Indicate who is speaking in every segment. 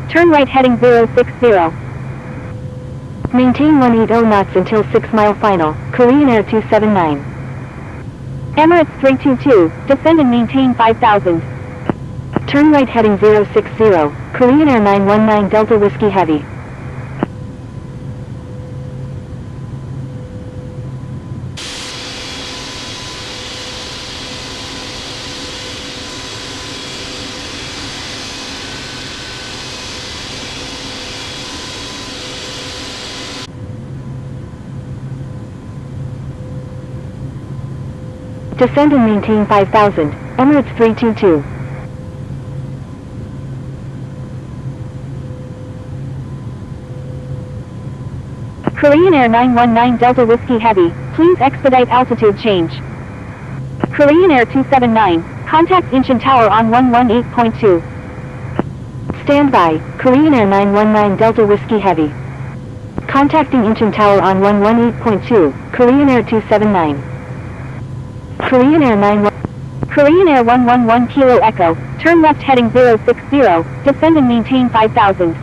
Speaker 1: turn right heading 060.
Speaker 2: Maintain 180 knots until 6 mile final, Korean Air 279.
Speaker 1: Emirates 322, descend and maintain 5000.
Speaker 2: Turn right heading 060, Korean Air 919 Delta Whiskey Heavy. Descend and maintain 5000, Emirates 322.
Speaker 1: Korean Air 919 Delta Whiskey Heavy, please expedite altitude change. Korean Air 279, contact Incheon Tower on 118.2.
Speaker 2: Stand by, Korean Air 919 Delta Whiskey Heavy. Contacting Incheon Tower on 118.2, Korean Air 279. Korean Air 111 Kilo Echo, turn left heading 060, descend and maintain 5000.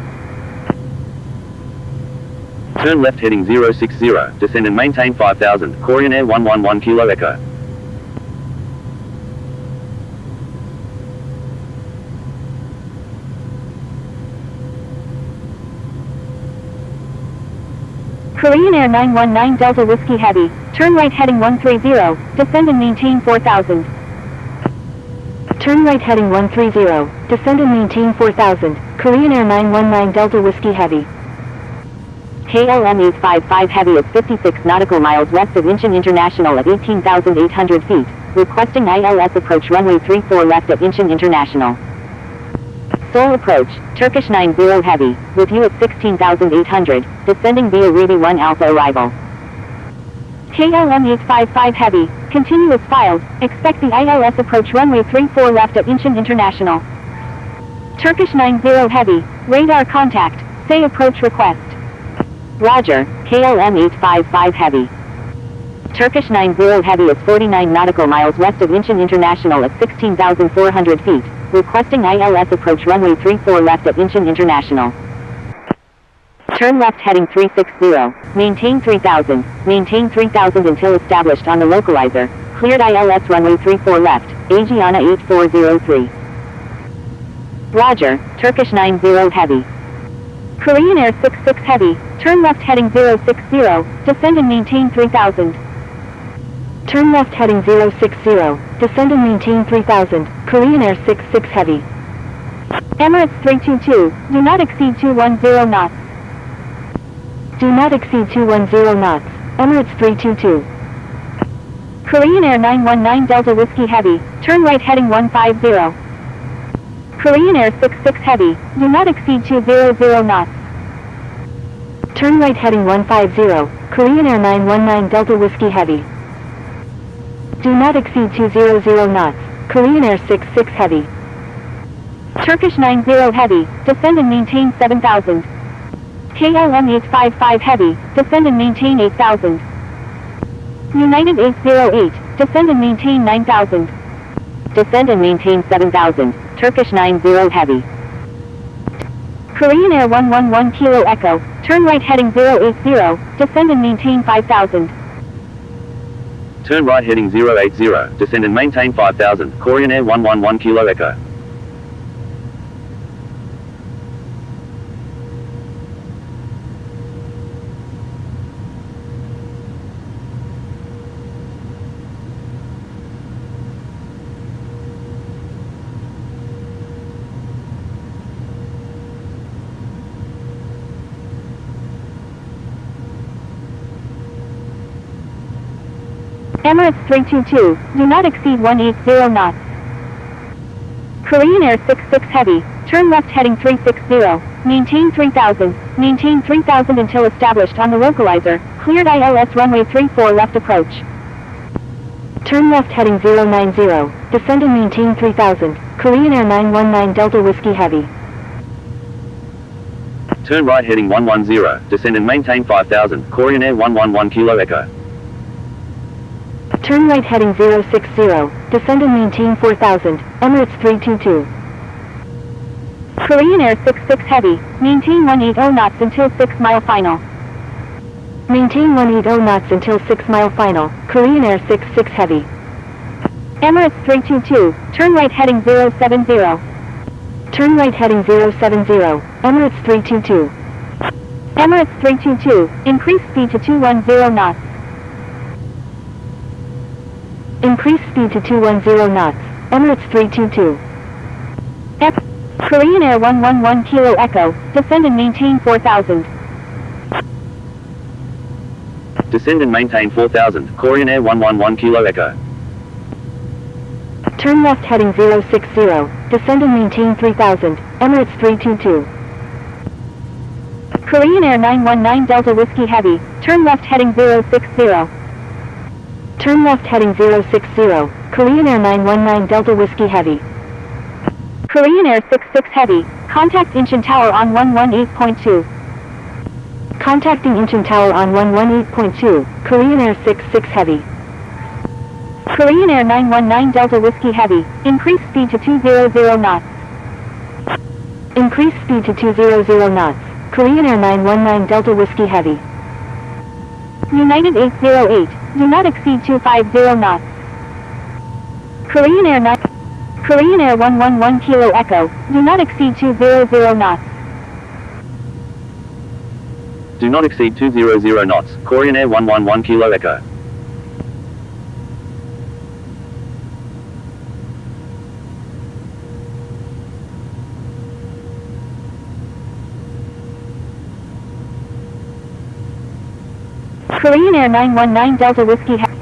Speaker 3: Turn left heading 060, descend and maintain 5000, Korean Air 111 Kilo Echo.
Speaker 1: Korean Air 919 Delta Whiskey Heavy, turn right heading 130, descend and maintain 4000.
Speaker 2: Turn right heading 130, descend and maintain 4000, Korean Air 919 Delta Whiskey Heavy.
Speaker 1: KLM 855 Heavy is 56 nautical miles west of Incheon International at 18,800 feet, requesting ILS approach runway 34 left at Incheon International. Seoul approach, Turkish 90 Heavy, with you at 16,800, descending via Ruby 1 Alpha arrival. KLM 855 Heavy, continuous filed, expect the ILS approach runway 34 left at Incheon International. Turkish 90 Heavy, radar contact, say approach request. Roger, KLM 855 Heavy. Turkish 90 Heavy is 49 nautical miles west of Incheon International at 16,400 feet, requesting ILS approach runway 34 left at Incheon International. Turn left heading 360, maintain 3000 until established on the localizer, cleared ILS runway 34 left, Aegeana 8403. Roger, Turkish 90 Heavy. Korean Air 66 Heavy, turn left heading 060, descend and maintain 3000.
Speaker 2: Turn left heading 060, descend and maintain 3000, Korean Air 66 Heavy.
Speaker 1: Emirates 322, do not exceed 210 knots.
Speaker 2: Do not exceed 210 knots, Emirates 322.
Speaker 1: Korean Air 919 Delta Whiskey Heavy, turn right heading 150. Korean Air 66 Heavy, do not exceed 200 knots.
Speaker 2: Turn right heading 150, Korean Air 919 Delta Whiskey Heavy. Do not exceed 200 knots, Korean Air 66 Heavy.
Speaker 1: Turkish 90 Heavy, descend and maintain 7000. KLM 855 Heavy, descend and maintain 8000. United 808, descend and maintain 9000. Descend and maintain 7000, Turkish 90 Heavy. Korean Air 111 Kilo Echo, turn right heading 080, descend and maintain 5000.
Speaker 3: Turn right heading 080, descend and maintain 5000, Korean Air 111 Kilo Echo.
Speaker 1: Emirates 322, do not exceed 180 knots. Korean Air 66 Heavy, turn left heading 360, maintain 3000 until established on the localizer, cleared ILS runway 34 left approach.
Speaker 2: Turn left heading 090, descend and maintain 3000, Korean Air 919 Delta Whiskey Heavy.
Speaker 3: Turn right heading 110, descend and maintain 5000, Korean Air 111 Kilo Echo.
Speaker 2: Turn right heading 060, descend and maintain 4000, Emirates 322.
Speaker 1: Korean Air 66 Heavy, maintain 180 knots until 6 mile final.
Speaker 2: Maintain 180 knots until 6 mile final, Korean Air 66 Heavy.
Speaker 1: Emirates 322, turn right heading 070.
Speaker 2: Turn right heading 070, Emirates 322.
Speaker 1: Emirates 322, increase speed to 210 knots.
Speaker 2: Increase speed to 210 knots, Emirates 322.
Speaker 1: Korean Air 111 Kilo Echo, descend and maintain 4000.
Speaker 3: Descend and maintain 4000, Korean Air 111 Kilo Echo.
Speaker 2: Turn left heading 060, descend and maintain 3000, Emirates 322.
Speaker 1: Korean Air 919 Delta Whiskey Heavy, turn left heading 060.
Speaker 2: Turn left heading 060, Korean Air 919 Delta Whiskey Heavy.
Speaker 1: Korean Air 66 Heavy, contact Incheon Tower on 118.2.
Speaker 2: Contacting Incheon Tower on 118.2, Korean Air 66 Heavy.
Speaker 1: Korean Air 919 Delta Whiskey Heavy, increase speed to 200 knots.
Speaker 2: Increase speed to 200 knots, Korean Air 919 Delta Whiskey Heavy.
Speaker 1: United 808, do not exceed 250 knots. Korean Air 111 Kilo Echo, do not exceed 200 knots.
Speaker 3: Do not exceed 200 knots, Korean Air 111 Kilo Echo.
Speaker 1: Korean Air 919 Delta Whiskey Heavy.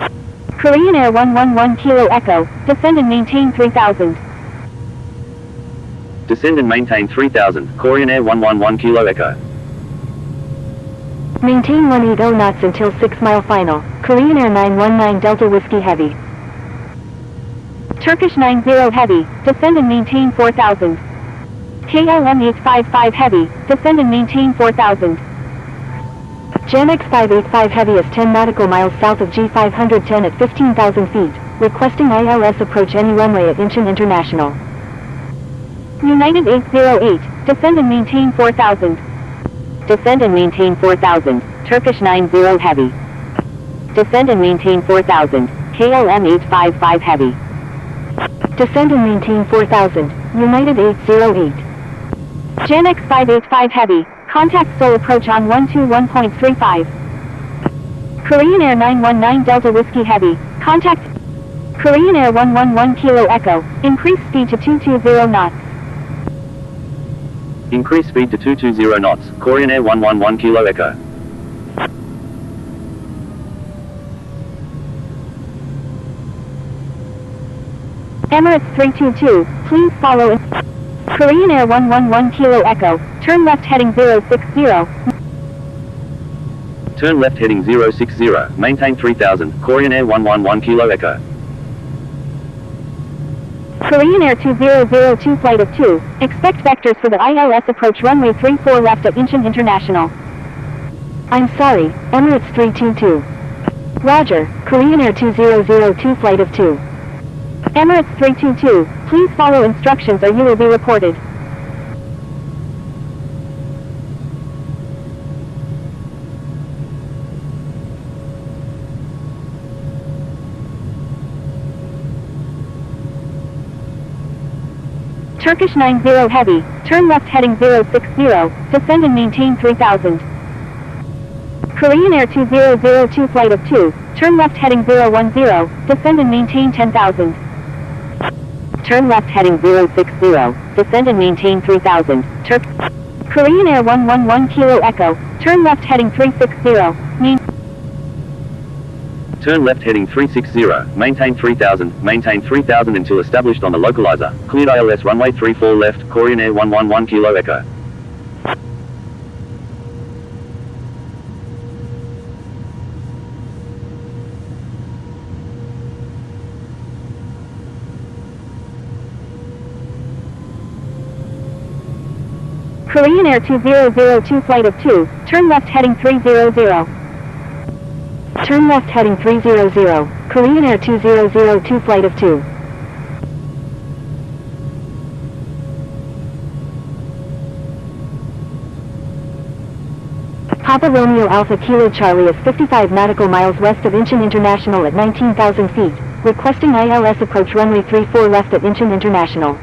Speaker 1: Korean Air 111 Kilo Echo, descend and maintain 3000.
Speaker 3: Descend and maintain 3000, Korean Air 111 Kilo Echo.
Speaker 2: Maintain 180 knots until 6 mile final, Korean Air 919 Delta Whiskey Heavy.
Speaker 1: Turkish 90 Heavy, descend and maintain 4000. KLM 855 Heavy, descend and maintain 4000.
Speaker 2: JAMX 585 Heavy is 10 nautical miles south of G510 at 15,000 feet, requesting ILS approach any runway at Incheon International.
Speaker 1: United 808, descend and maintain 4000. Descend and maintain 4000, Turkish 90 Heavy. Descend and maintain 4000, KLM 855 Heavy.
Speaker 2: Descend and maintain 4000, United 808.
Speaker 1: JAMX 585 Heavy, contact Seoul approach on 121.35. Korean Air 919 Delta Whiskey Heavy, contact Korean Air 111 Kilo Echo, increase speed to 220 knots.
Speaker 3: Increase speed to 220 knots, Korean Air 111 Kilo Echo.
Speaker 1: Emirates 322, please follow in. Korean Air 111 Kilo Echo, turn left heading 060.
Speaker 3: Turn left heading 060, maintain 3000, Korean Air 111 Kilo Echo.
Speaker 1: Korean Air 2002 flight of 2, expect vectors for the ILS approach runway 34 left at Incheon International.
Speaker 2: I'm sorry, Emirates 322. Roger, Korean Air 2002 flight of 2.
Speaker 1: Emirates 322, please follow instructions or you will be reported. Turkish 90 Heavy, turn left heading 060, descend and maintain 3000. Korean Air 2002 flight of 2, turn left heading 010, descend and maintain 10,000. Turn left heading 060, descend and maintain 3000, Korean Air 111 Kilo Echo, turn left heading 360,
Speaker 3: Turn left heading 360, maintain 3000 until established on the localizer, cleared ILS runway 34 left, Korean Air 111 Kilo Echo.
Speaker 1: Korean Air 2002 flight of 2, turn left heading 300.
Speaker 2: Turn left heading 300, Korean Air 2002 flight of 2. Papa Romeo Alpha Kilo Charlie is 55 nautical miles west of Incheon International at 19,000 feet, requesting ILS approach runway 34 left at Incheon International.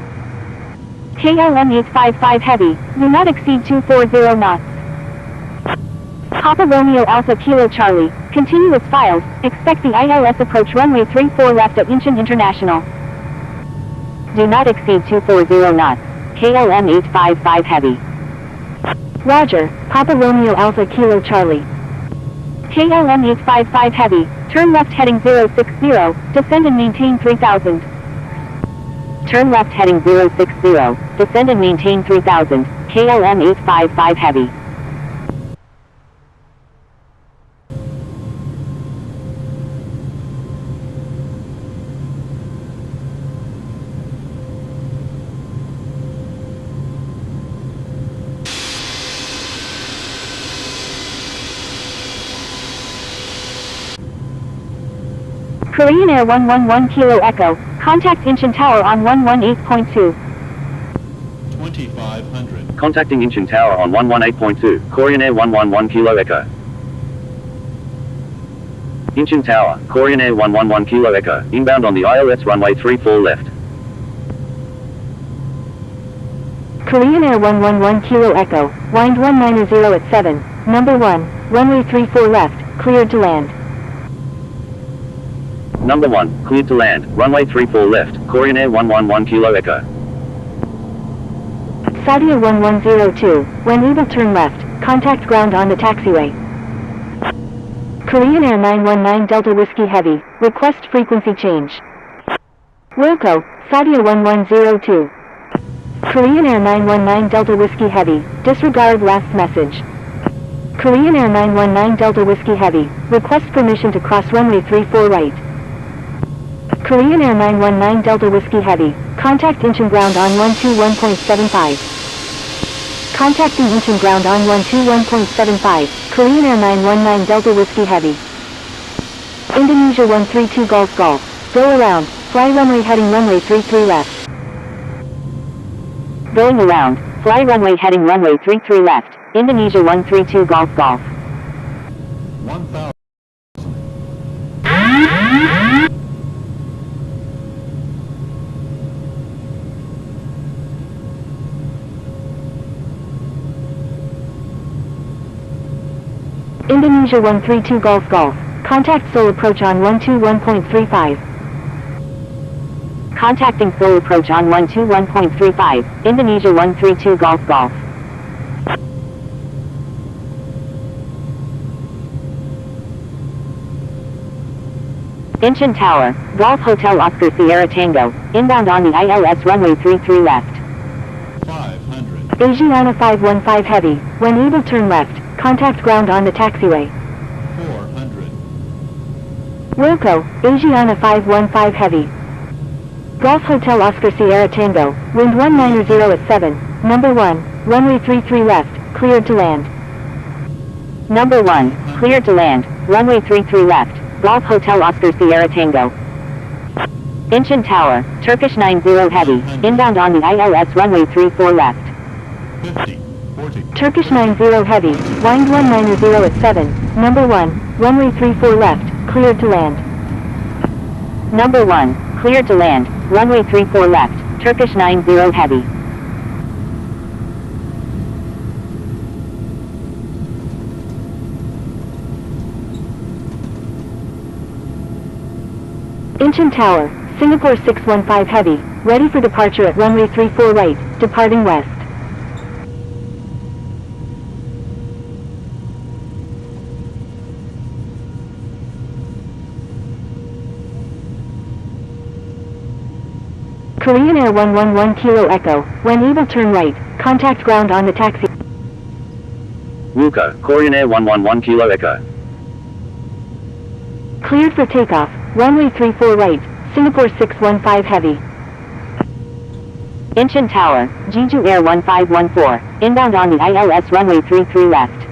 Speaker 1: KLM 855 Heavy, do not exceed 240 knots. Papa Romeo Alpha Kilo Charlie, continuous files, expect the ILS approach runway 34 left at Incheon International. Do not exceed 240 knots, KLM 855 Heavy.
Speaker 2: Roger, Papa Romeo Alpha Kilo Charlie.
Speaker 1: KLM 855 Heavy, turn left heading 060, descend and maintain 3000. Turn left heading 060, descend and maintain 3000, KLM 855 Heavy. Korean Air 111 Kilo Echo, contact Incheon Tower on 118.2.
Speaker 4: 2500.
Speaker 3: Contacting Incheon Tower on 118.2, Korean Air 111 Kilo Echo. Incheon Tower, Korean Air 111 Kilo Echo, inbound on the ILS runway 34 left.
Speaker 2: Korean Air 111 Kilo Echo, wind 190 at 7, number 1, runway 34 left, cleared to land.
Speaker 3: Number 1, cleared to land, runway 34 left, Korean Air 111 Kilo Echo.
Speaker 2: Sadia 1102, when able turn left, contact ground on the taxiway. Korean Air 919 Delta Whiskey Heavy, request frequency change. Wilco, Sadia 1102. Korean Air 919 Delta Whiskey Heavy, disregard last message. Korean Air 919 Delta Whiskey Heavy, request permission to cross runway 34 right. Korean Air 919 Delta Whiskey Heavy, contact Incheon ground on 121.75. Contacting Incheon ground on 121.75, Korean Air 919 Delta Whiskey Heavy. Indonesia 132 Golf Golf, go around, fly runway heading runway 33 left.
Speaker 1: Going around, fly runway heading runway 33 left, Indonesia 132 Golf Golf.
Speaker 4: 1000.
Speaker 2: Indonesia 132 Golf Golf, contact Seoul approach on 121.35.
Speaker 1: Contacting Seoul approach on 121.35, Indonesia 132 Golf Golf. Incheon Tower, Golf Hotel Oscar Sierra Tango, inbound on the ILS runway 33 left.
Speaker 4: 500.
Speaker 2: Asiana 515 Heavy, when able turn left, contact ground on the taxiway.
Speaker 4: 400.
Speaker 2: Wilco, Asiana 515 Heavy. Golf Hotel Oscar Sierra Tango, wind 190 at 7, number 1, runway 33 left, cleared to land.
Speaker 1: Number 1, cleared to land, runway 33 left, Golf Hotel Oscar Sierra Tango. Incheon Tower, Turkish 90 Heavy, inbound on the ILS runway 34 left.
Speaker 4: 50. 40.
Speaker 2: Turkish 90 Heavy, wind 190 at 7, number 1, runway 34 left, cleared to land.
Speaker 1: Number 1, cleared to land, runway 34 left, Turkish 90 Heavy.
Speaker 2: Incheon Tower, Singapore 615 Heavy, ready for departure at runway 34 right, departing west. Korean Air 111 Kilo Echo, when able turn right, contact ground on the taxi.
Speaker 3: Wilco, Korean Air 111 Kilo Echo.
Speaker 2: Cleared for takeoff, runway 34 right, Singapore 615 Heavy.
Speaker 1: Incheon Tower, Jeju Air 1514, inbound on the ILS runway 33 left.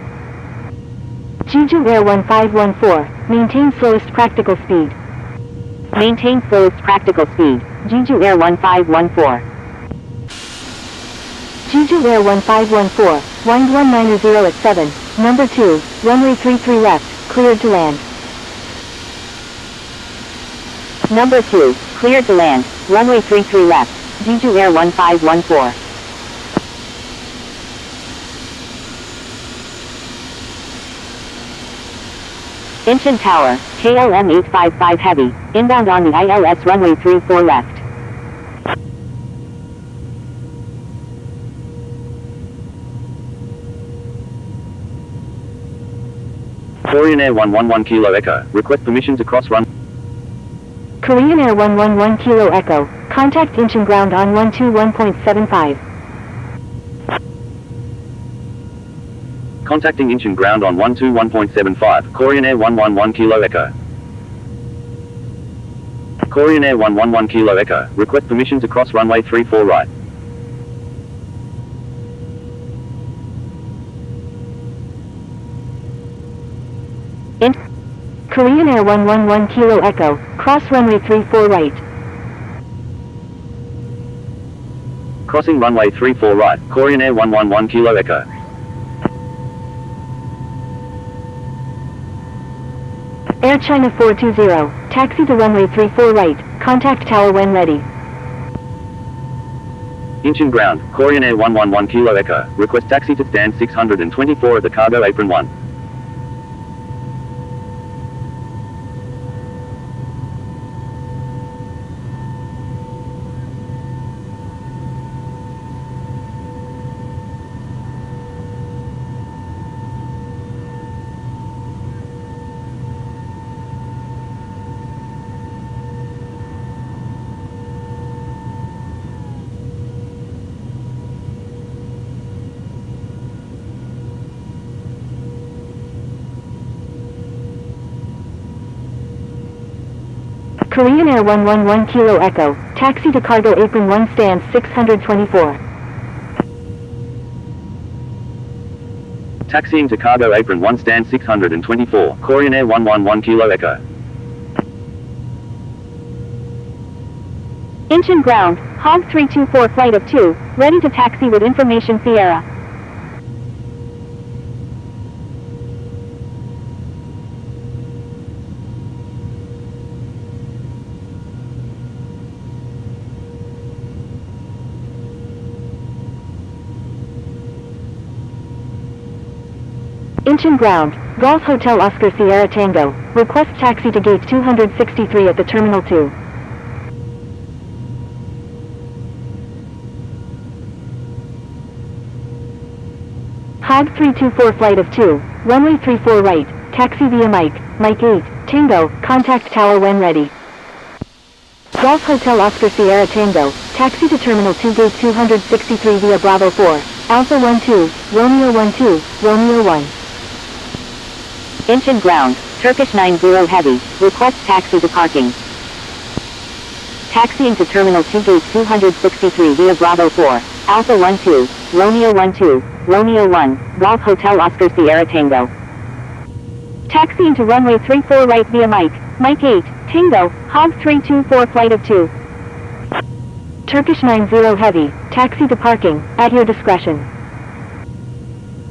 Speaker 2: Jeju Air 1514, maintain slowest practical speed.
Speaker 1: Maintain slowest practical speed, Jeju Air 1514.
Speaker 2: Jeju Air 1514, wind 190 at 7, Number 2, runway 33 left, cleared to land.
Speaker 1: Number 2, cleared to land, runway 33 left, Jeju Air 1514. Incheon Tower, KLM 855 Heavy, inbound on the ILS runway 34 left.
Speaker 3: Korean Air 111 Kilo Echo, request permission to cross run.
Speaker 2: Korean Air 111 Kilo Echo, contact Incheon ground on 121.75.
Speaker 3: Contacting Incheon ground on 121.75, Korean Air 111 Kilo Echo. Korean Air 111 Kilo Echo, request permission to cross runway 34 right.
Speaker 2: Korean Air 111 Kilo Echo, cross runway 34 right.
Speaker 3: Crossing runway 34 right, Korean Air 111 Kilo Echo.
Speaker 2: Air China 420, taxi to runway 34 right, contact tower when ready.
Speaker 3: Incheon ground, Korean Air 111 Kilo Echo, request taxi to stand 624 at the cargo apron 1.
Speaker 2: Korean Air 111 Kilo Echo, taxi to cargo apron 1 stand 624.
Speaker 3: Taxiing to cargo apron 1 stand 624, Korean Air 111 Kilo Echo.
Speaker 1: Incheon ground, HOG 324 flight of 2, ready to taxi with information Sierra.
Speaker 2: Incheon ground, Golf Hotel Oscar Sierra Tango, request taxi to gate 263 at the Terminal 2. HOG 324 flight of 2, runway 34 right, taxi via Mike 8, Tango, contact tower when ready. Golf Hotel Oscar Sierra Tango, taxi to Terminal 2 gate 263 via Bravo 4, Alpha 12, Romeo 12, Romeo 1.
Speaker 1: Incheon ground, Turkish 90 Heavy, request taxi to parking. Taxiing to Terminal 2 gate 263 via Bravo 4, Alpha 12, Romeo 12, Romeo 1, Golf Hotel Oscar Sierra Tango. Taxiing to runway 34 right via Mike 8, Tango, HOG 324 flight of 2.
Speaker 2: Turkish 90 Heavy, taxi to parking, at your discretion.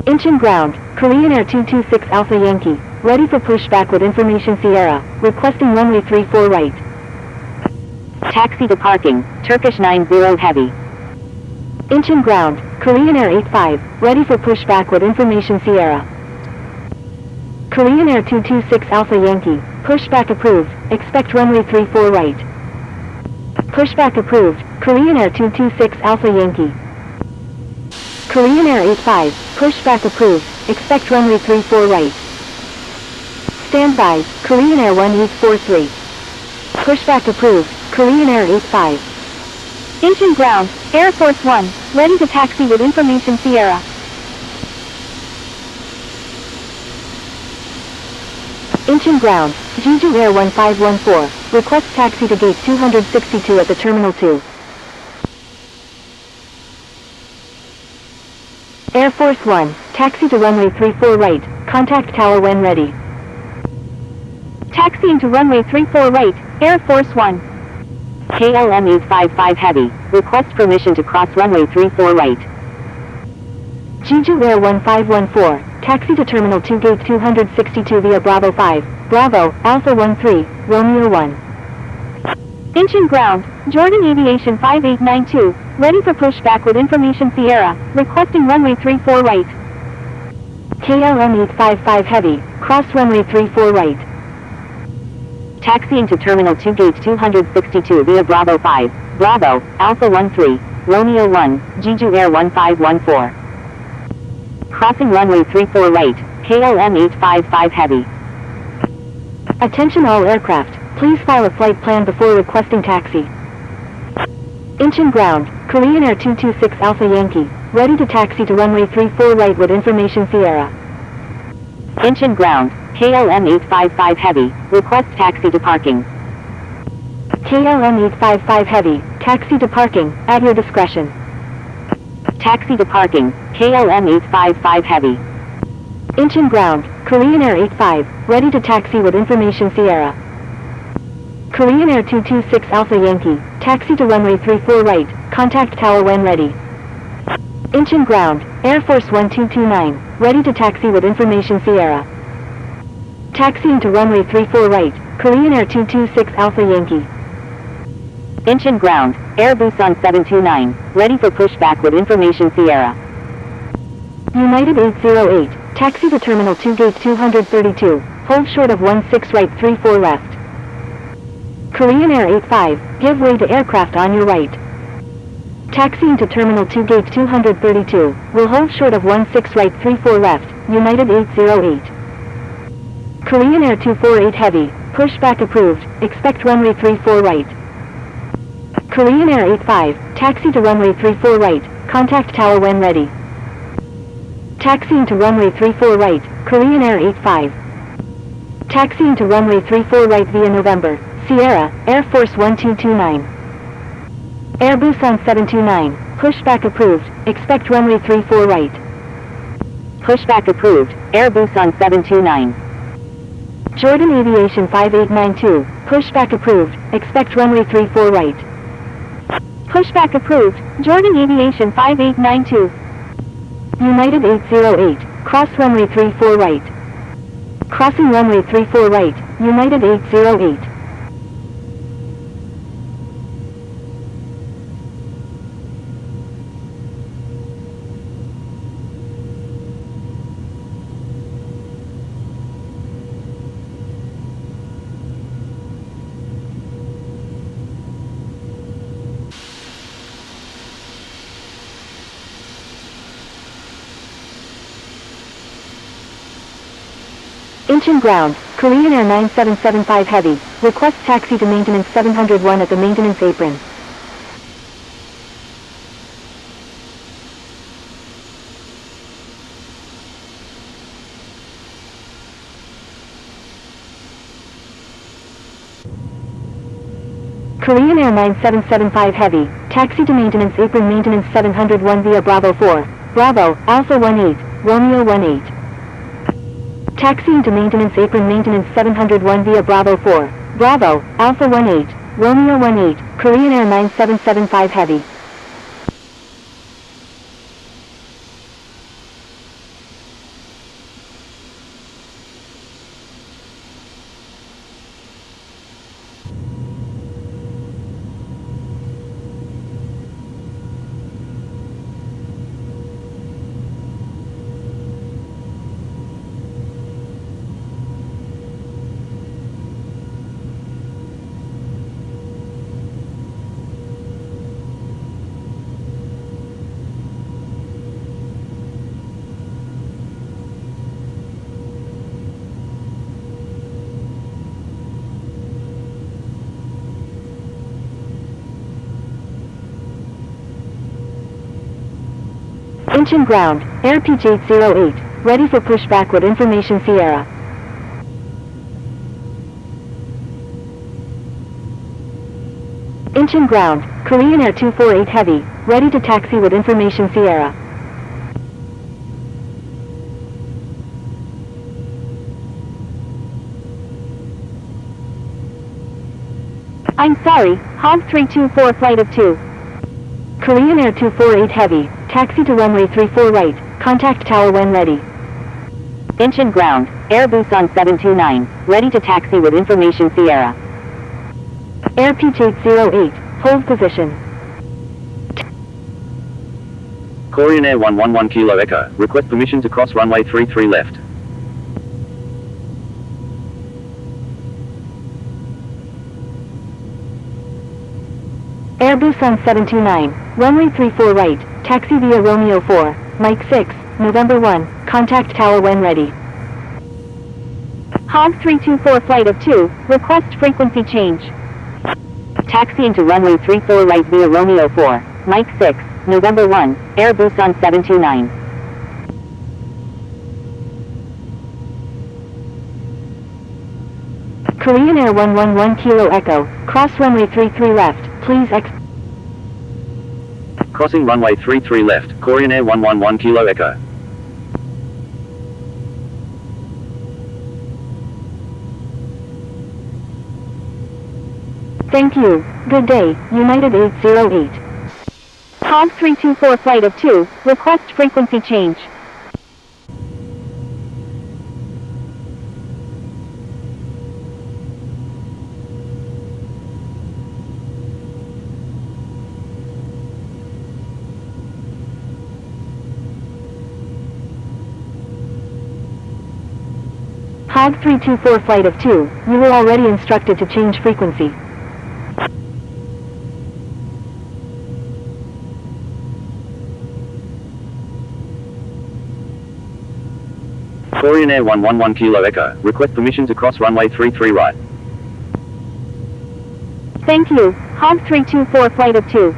Speaker 2: Incheon ground, Korean Air 226 Alpha Yankee, ready for pushback with information Sierra, requesting runway 34 right.
Speaker 1: Taxi to parking, Turkish 90 Heavy.
Speaker 2: Incheon ground, Korean Air 85, ready for pushback with information Sierra. Korean Air 226 Alpha Yankee, pushback approved, expect runway 34 right. Pushback approved, Korean Air 226 Alpha Yankee. Korean Air 85, pushback approved, expect runway 34 right. Stand by, Korean Air 1843. Pushback approved, Korean Air 85.
Speaker 1: Incheon ground, Air Force 1, ready to taxi with information Sierra.
Speaker 2: Incheon ground, Jeju Air 1514, request taxi to gate 262 at the Terminal 2. Air Force 1, taxi to runway 34 right, contact tower when ready.
Speaker 1: Taxiing to runway 34 right, Air Force 1. KLM 855 Heavy, request permission to cross runway 34 right.
Speaker 2: Jeju Air 1514, taxi to Terminal 2 Gate 262 via Bravo 5, Bravo, Alpha 13, Romeo 1.
Speaker 1: Incheon ground, Jordan Aviation 5892, ready for pushback with information Sierra, requesting runway 34 right.
Speaker 2: KLM 855 Heavy, cross runway 34 right.
Speaker 1: Taxiing to Terminal 2 Gate 262 via Bravo 5, Bravo, Alpha 13, Romeo 1, Jeju Air 1514. Crossing runway 34 right, KLM 855 Heavy.
Speaker 2: Attention all aircraft, please file a flight plan before requesting taxi. Incheon ground, Korean Air 226 Alpha Yankee, ready to taxi to runway 34 right with information Sierra.
Speaker 1: Incheon ground, KLM 855 Heavy, request taxi to parking.
Speaker 2: KLM 855 Heavy, taxi to parking, at your discretion.
Speaker 1: Taxi to parking, KLM 855 Heavy.
Speaker 2: Incheon ground, Korean Air 85, ready to taxi with information Sierra. Korean Air 226 Alpha Yankee, taxi to runway 34 right, contact tower when ready. Incheon ground, Air Force 1229, ready to taxi with information Sierra. Taxiing to runway 34 right, Korean Air 226 Alpha Yankee.
Speaker 1: Incheon ground, Air Busan 729, ready for pushback with information Sierra.
Speaker 2: United 808, taxi to Terminal 2 Gate 232, hold short of 16 right 34 left. Korean Air 85, give way to aircraft on your right. Taxiing to Terminal 2 Gate 232, will hold short of 16 right 34 left, United 808. Korean Air 248 Heavy, pushback approved, expect runway 34 right. Korean Air 85, taxi to runway 34 right, contact tower when ready. Taxiing to runway 34 right, Korean Air 85. Taxiing to runway 34 right via November, Sierra, Air Force 1229. Air Busan 729, pushback approved, expect runway 34 right.
Speaker 1: Pushback approved, Air Busan 729.
Speaker 2: Jordan Aviation 5892, pushback approved, expect runway 34 right.
Speaker 1: Pushback approved, Jordan Aviation 5892.
Speaker 2: United 808, cross runway 34 right. Crossing runway 34 right, United 808. Incheon ground, Korean Air 9775 Heavy, request taxi to maintenance 701 at the maintenance apron. Korean Air 9775 Heavy, taxi to maintenance apron maintenance 701 via Bravo 4, Bravo, Alpha 18, Romeo 18. Taxiing to maintenance apron maintenance 701 via Bravo 4, Bravo, Alpha 18, Romeo 18, Korean Air 9775 Heavy. Incheon ground, Air Peach 808, ready for pushback with information Sierra. Incheon ground, Korean Air 248 Heavy, ready to taxi with information Sierra.
Speaker 1: I'm sorry, HOG 324 flight of 2.
Speaker 2: Korean Air 248 Heavy, taxi to runway 34 right, Contact tower when ready.
Speaker 1: Incheon ground, Air Busan 729, ready to taxi with information Sierra.
Speaker 2: Air Peach 808, hold position.
Speaker 3: Korean Air 111 Kilo Echo, request permission to cross runway 33 left.
Speaker 2: Air Busan 729, runway 34 right, taxi via Romeo 4, Mike 6, November 1, contact tower when ready.
Speaker 1: HOG 324 flight of 2, request frequency change. Taxiing to runway 34 right via Romeo 4, Mike 6, November 1, Air Busan 729.
Speaker 2: Korean Air 111 Kilo Echo, cross runway 33 left, please
Speaker 3: Crossing runway 33 left, Korean Air 111 Kilo Echo.
Speaker 2: Thank you. Good day, United 808.
Speaker 1: HOG 324 flight of 2, request frequency change.
Speaker 2: HOG 324 flight of 2, you were already instructed to change frequency.
Speaker 3: Korean Air 111 Kilo Echo, request permission to cross runway 33 right.
Speaker 1: Thank you, HOG 324 flight of 2.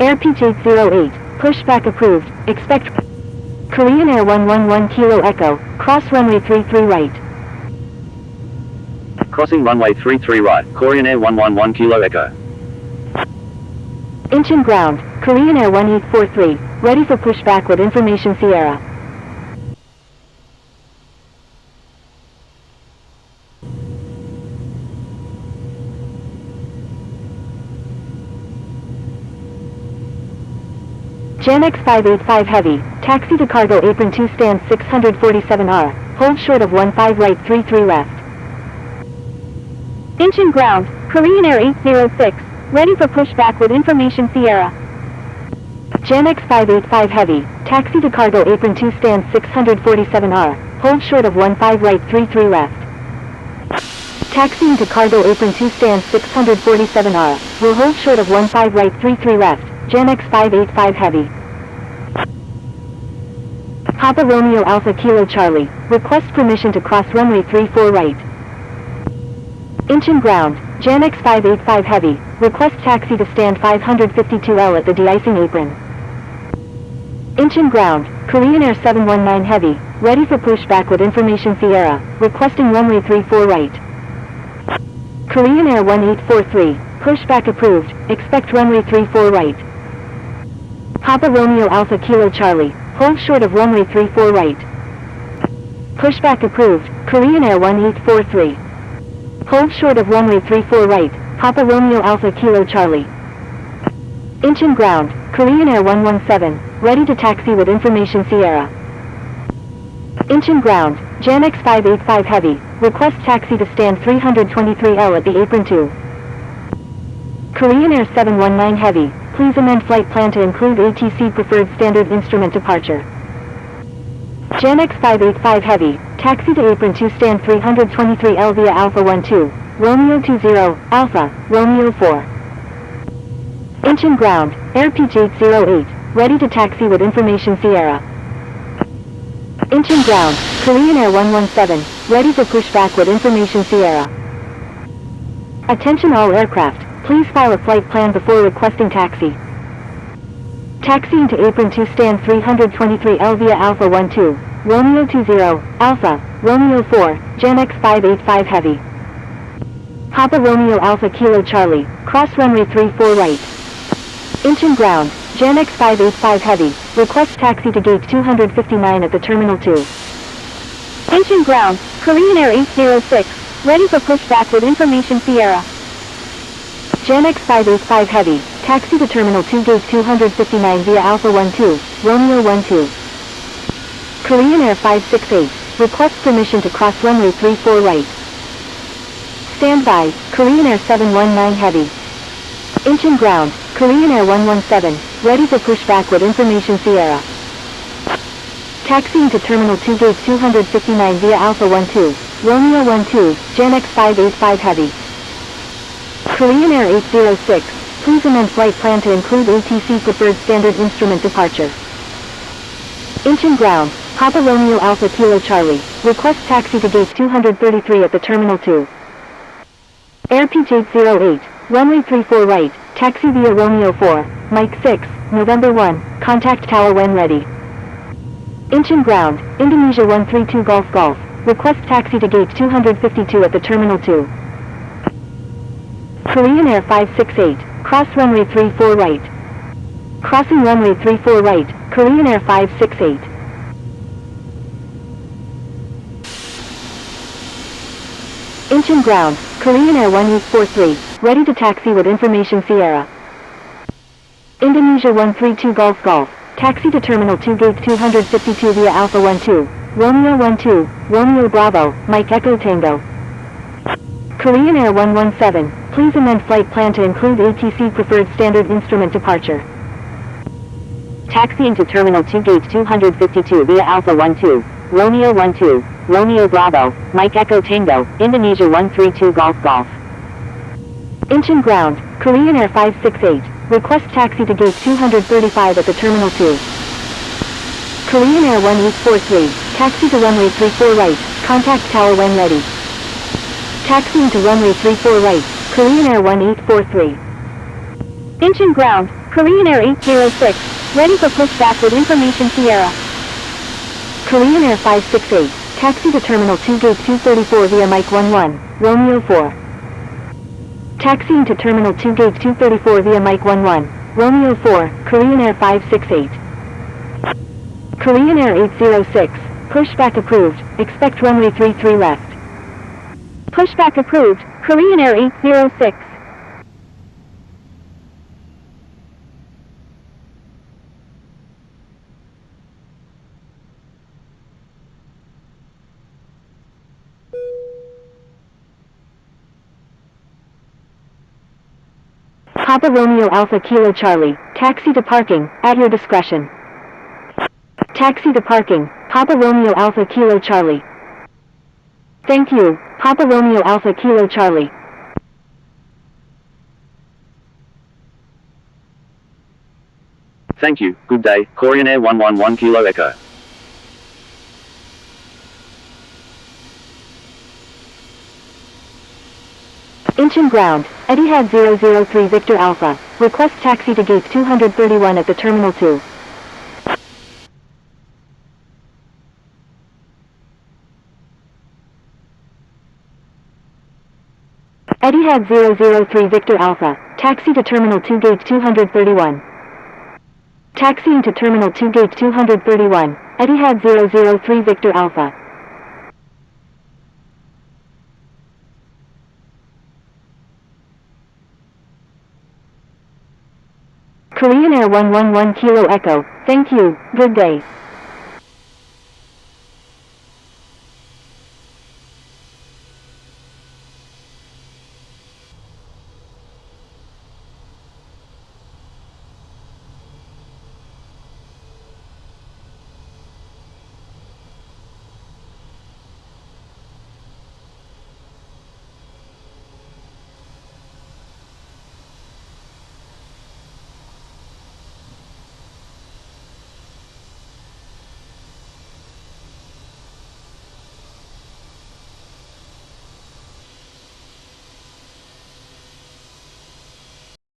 Speaker 2: Air Peach 808, pushback approved, expect Korean Air 111 Kilo Echo, cross runway 33 right.
Speaker 3: Crossing runway 33 right, Korean Air 111 Kilo Echo.
Speaker 2: Incheon ground, Korean Air 1843, ready for pushback with information Sierra. GenX 585 Heavy, taxi to cargo apron 2 stand 647R, hold short of 15 right 33 left.
Speaker 1: Incheon ground, Korean Air 806, ready for pushback with information Sierra.
Speaker 2: GenX 585 Heavy, taxi to cargo apron 2 stand 647R, hold short of 15 right 33 left. Taxiing to cargo apron 2 stand 647R, will hold short of 15 right 33 left, GenX 585 Heavy. Papa Romeo Alpha Kilo Charlie, request permission to cross runway 34 right. Incheon ground, GenX 585 Heavy, request taxi to stand 552L at the de-icing apron. Incheon ground, Korean Air 719 Heavy, ready for pushback with information Sierra, requesting runway 34 right. Korean Air 1843, pushback approved, expect runway 34 right. Papa Romeo Alpha Kilo Charlie, hold short of runway 34 right. Pushback approved, Korean Air 1843. Hold short of runway 34 right, Papa Romeo Alpha Kilo Charlie. Incheon ground, Korean Air 117, ready to taxi with information Sierra. Incheon ground, GenX 585 Heavy, request taxi to stand 323L at the apron 2. Korean Air 719 Heavy, please amend flight plan to include ATC preferred standard instrument departure. GenX 585 Heavy, taxi to apron 2 stand 323L via Alpha 12, Romeo 20, Alpha, Romeo 4. Incheon ground, Air Peach 808, ready to taxi with information Sierra. Incheon ground, Korean Air 117, ready for pushback with information Sierra. Attention all aircraft, please file a flight plan before requesting taxi. Taxiing to apron 2 stand 323L via Alpha 12, Romeo 20, Alpha, Romeo 4, GenX 585 Heavy. Papa Romeo Alpha Kilo Charlie, cross runway 34 right. Incheon ground, GenX 585 Heavy, request taxi to gate 259 at the Terminal 2.
Speaker 1: Incheon ground, Korean Air 806, ready for pushback with information Sierra.
Speaker 2: GenX 585 Heavy, taxi to Terminal 2 gate 259 via Alpha 12, Romeo 12. Korean Air 568, request permission to cross runway 34 right. Stand by, Korean Air 719 Heavy. Incheon ground, Korean Air 117, ready for pushback with information Sierra. Taxiing to Terminal 2 Gate 259 via Alpha 12, Romeo 12, Gen X 585 Heavy. Korean Air 806, please amend flight plan to include ATC Preferred Standard Instrument Departure. Incheon ground, Papa Romeo Alpha Kilo Charlie, request taxi to Gate 233 at the Terminal 2. Airpeach 808, runway 34 right, taxi via Romeo 4, Mike 6, November 1, contact tower when ready. Incheon ground, Indonesia 132 Golf, request taxi to Gate 252 at the Terminal 2. Korean Air 568, cross runway 34 right. Crossing runway 34 right, Korean Air 568. Incheon ground, Korean Air 1843, ready to taxi with information Sierra. Indonesia 132 Golf, taxi to Terminal 2 Gate 252 via Alpha 12, Romeo 12, Romeo Bravo, Mike Echo Tango. Korean Air 117, please amend flight plan to include ATC Preferred Standard Instrument Departure.
Speaker 1: Taxiing to Terminal 2 Gate 252 via Alpha 12, Romeo 12, Romeo Bravo, Mike Echo Tango, Indonesia 132 Golf.
Speaker 2: Incheon ground, Korean Air 568, request taxi to Gate 235 at the Terminal 2. Korean Air 1843, taxi to runway 34 right, contact tower when ready. Taxiing to runway 34 right, Korean Air 1843.
Speaker 1: Incheon ground, Korean Air 806, ready for pushback with information Sierra.
Speaker 2: Korean Air 568, taxi to Terminal 2 Gate 234 via Mike 11, Romeo 4. Taxiing to Terminal 2 Gate 234 via Mike 11, Romeo 4, Korean Air 568. Korean Air 806, pushback approved, expect runway 33 left.
Speaker 1: Pushback approved, Korean Air 806.
Speaker 2: Papa Romeo Alpha Kilo Charlie, taxi to parking, at your discretion. Taxi to parking, Papa Romeo Alpha Kilo Charlie. Thank you, Papa Romeo Alpha Kilo Charlie.
Speaker 3: Thank you, good day, Korean Air 111 Kilo Echo.
Speaker 2: Incheon ground, Etihad 003 Victor Alpha, request taxi to Gate 231 at the Terminal 2. Etihad 003 Victor Alpha, taxi to Terminal 2 Gate 231. Taxiing to Terminal 2 Gate 231, Etihad 003 Victor Alpha. Korean Air 111 Kilo Echo, thank you, good day.